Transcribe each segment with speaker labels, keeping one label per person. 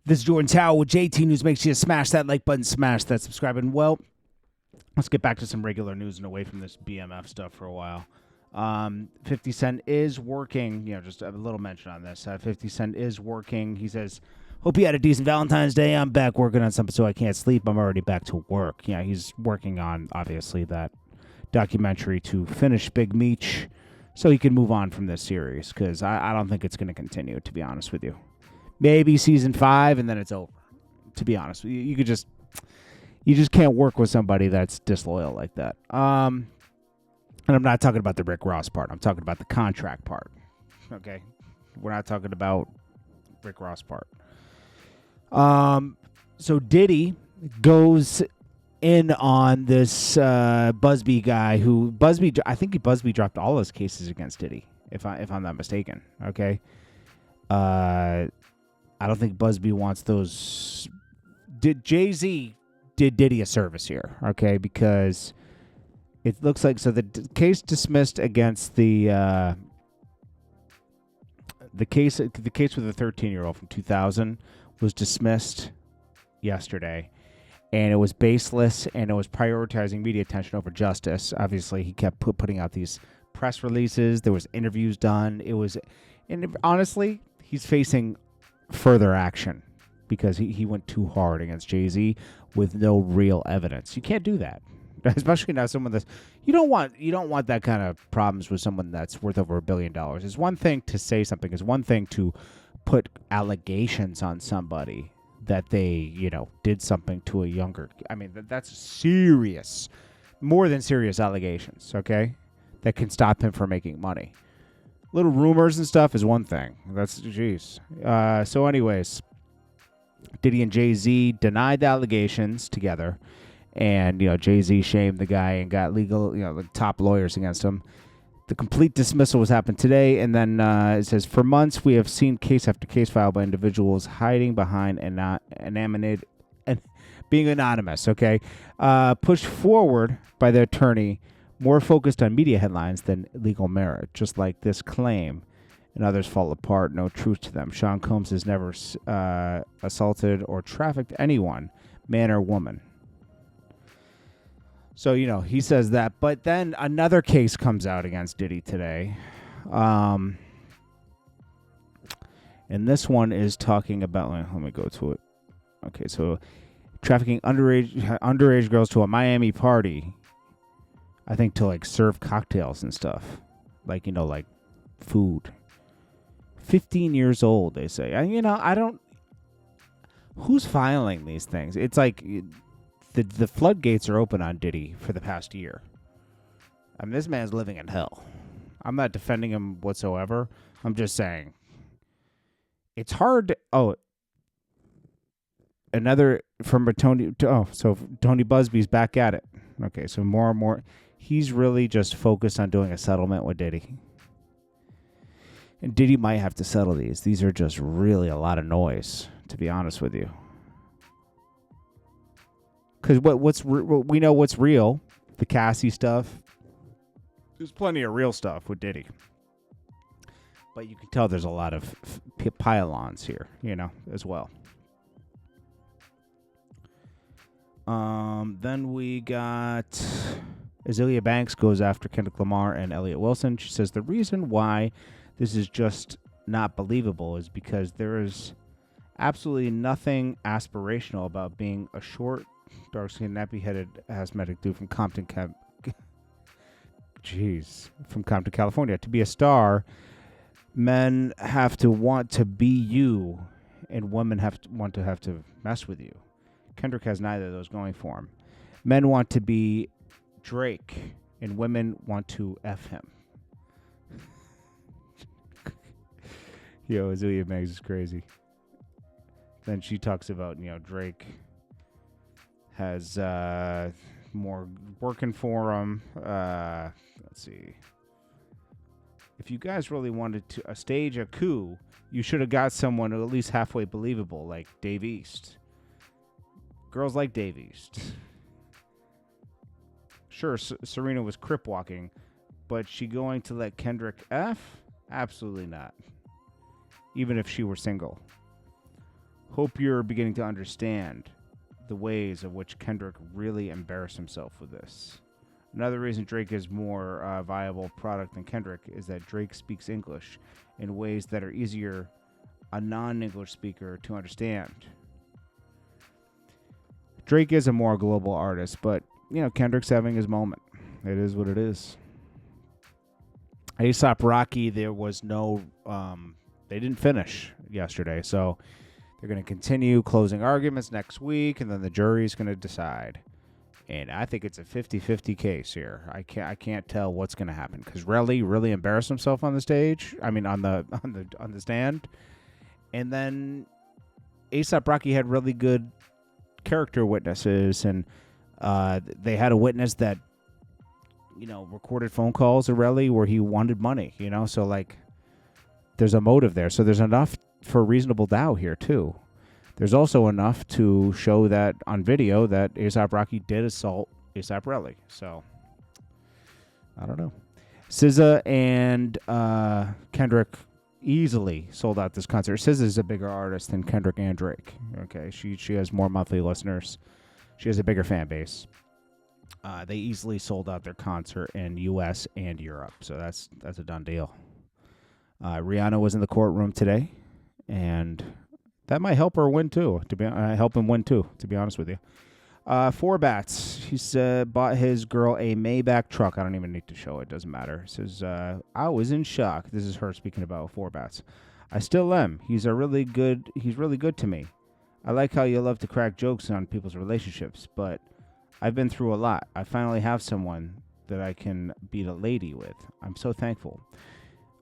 Speaker 1: This is Jordan Tower with JT News. Make sure you smash that like button, smash that subscribe button. Well, let's get back to some regular news and away from this BMF stuff for a while. 50 Cent is working. Just a little mention on this. 50 Cent is working. He says, hope you had a decent Valentine's Day. I'm back working on something so I can't sleep. I'm already back to work. Yeah, he's working on, obviously, that documentary to finish Big Meech so he can move on from this series, because I don't think it's going to continue, to be honest with you. Maybe season 5 and then it's over. To be honest, you just can't work with somebody that's disloyal like that. And I'm not talking about the Rick Ross part. I'm talking about the contract part. Okay, we're not talking about Rick Ross part. So Diddy goes in on this Busby guy who I think Busby dropped all his cases against Diddy, if I'm not mistaken. Okay. I don't think Busby wants those. Jay-Z did Diddy a service here, okay? Because it looks like the case dismissed against the case with the 13-year-old from 2000 was dismissed yesterday, and it was baseless, and it was prioritizing media attention over justice. Obviously, he kept putting out these press releases. There was interviews done. And honestly, he's facing further action because he went too hard against Jay-Z with no real evidence. You can't do that, especially now someone that's you don't want that kind of problems with someone that's worth over $1 billion. It's one thing to say something. It's one thing to put allegations on somebody that they did something to a younger. I mean that's serious, more than serious allegations. Okay, that can stop him from making money. Little rumors and stuff is one thing. That's jeez. So anyways, Diddy and Jay-Z denied the allegations together, and Jay-Z shamed the guy and got legal the top lawyers against him. The complete dismissal was happened today, and then it says, for months we have seen case after case filed by individuals hiding behind and being anonymous. Okay, pushed forward by the attorney, more focused on media headlines than legal merit, just like this claim, and others fall apart, no truth to them. Sean Combs has never assaulted or trafficked anyone, man or woman. So, he says that. But then another case comes out against Diddy today. And this one is talking about, let me go to it. Okay, so trafficking underage girls to a Miami party. I think to serve cocktails and stuff, like food. 15 years old, they say. I don't. Who's filing these things? It's like the floodgates are open on Diddy for the past year. I mean, this man's living in hell. I'm not defending him whatsoever. I'm just saying it's hard. Another from Tony. So Tony Busby's back at it. Okay, so more and more. He's really just focused on doing a settlement with Diddy. And Diddy might have to settle these. These are just really a lot of noise, to be honest with you. Because we know what's real, the Cassie stuff. There's plenty of real stuff with Diddy. But you can tell there's a lot of pile-ons here, as well. Then we got Azealia Banks goes after Kendrick Lamar and Elliott Wilson. She says the reason why this is just not believable is because there is absolutely nothing aspirational about being a short, dark-skinned, nappy-headed, asthmatic dude from Compton, California. To be a star, men have to want to be you, and women have to mess with you. Kendrick has neither of those going for him. Men want to be Drake, and women want to F him. Yo, Azealia Banks is crazy. Then she talks about, Drake has more working for him. Let's see. If you guys really wanted to stage a coup, you should have got someone at least halfway believable, like Dave East. Girls like Dave East. Sure, Serena was crip walking, but she going to let Kendrick F? Absolutely not. Even if she were single. Hope you're beginning to understand the ways of which Kendrick really embarrassed himself with this. Another reason Drake is more viable product than Kendrick is that Drake speaks English in ways that are easier a non-English speaker to understand. Drake is a more global artist, but, Kendrick's having his moment. It is what it is. A$AP Rocky, there was no... they didn't finish yesterday, so they're going to continue closing arguments next week, and then the jury's going to decide. And I think it's a 50-50 case here. I can't tell what's going to happen because Relly really embarrassed himself on the stage. I mean, on the stand. And then A$AP Rocky had really good character witnesses, and they had a witness that, recorded phone calls to Relly where he wanted money. So like, there's a motive there. So there's enough for reasonable doubt here too. There's also enough to show that on video that A$AP Rocky did assault A$AP Relly. So, I don't know. SZA and Kendrick easily sold out this concert. SZA is a bigger artist than Kendrick and Drake. Okay, she has more monthly listeners. She has a bigger fan base. They easily sold out their concert in U.S. and Europe. So that's a done deal. Rihanna was in the courtroom today, and... that might help her win too. Help him win too. To be honest with you, Four Bats. He's bought his girl a Maybach truck. I don't even need to show it. Doesn't matter. Says I was in shock. This is her speaking about Four Bats. I still am. He's really good to me. I like how you love to crack jokes on people's relationships, but I've been through a lot. I finally have someone that I can be the lady with. I'm so thankful.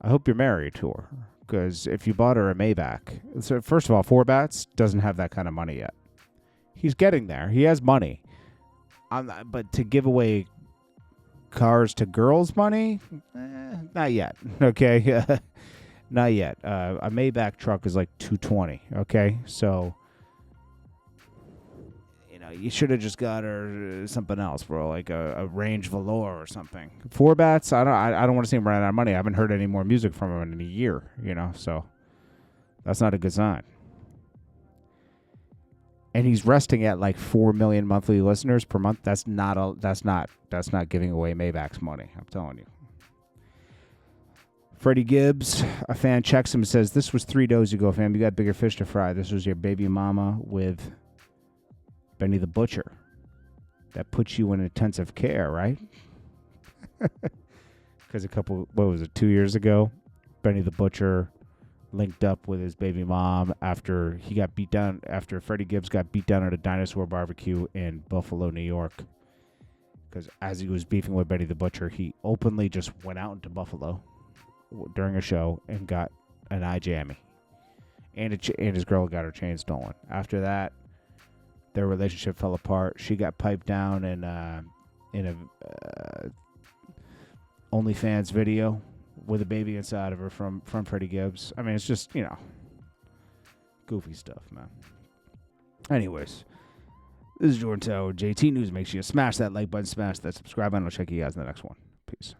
Speaker 1: I hope you're married to her. Because if you bought her a Maybach, so first of all, Four Bats doesn't have that kind of money yet. He's getting there. He has money. But to give away cars to girls' money, not yet. Okay, not yet. A Maybach truck is like $220. Okay, so you should have just got her something else, bro, like a Range Velour or something. Four Bats, I don't want to see him running out of money. I haven't heard any more music from him in a year, so that's not a good sign. And he's resting at like 4 million monthly listeners per month. That's not giving away Maybach's money. I'm telling you. Freddy Gibbs, a fan checks him and says, "This was 3 days ago, fam. You got bigger fish to fry. This was your baby mama with Benny the Butcher. That puts you in intensive care, right?" Because 2 years ago, Benny the Butcher linked up with his baby mom after he got beat down, after Freddie Gibbs got beat down at a dinosaur barbecue in Buffalo, New York. Because as he was beefing with Benny the Butcher, he openly just went out into Buffalo during a show and got an eye jammy. And his girl got her chain stolen. After that, their relationship fell apart. She got piped down in a OnlyFans video with a baby inside of her from Freddie Gibbs. I mean, it's just, goofy stuff, man. Anyways, this is Jordan Tower, JT News. Make sure you smash that like button, smash that subscribe button. I'll check you guys in the next one. Peace.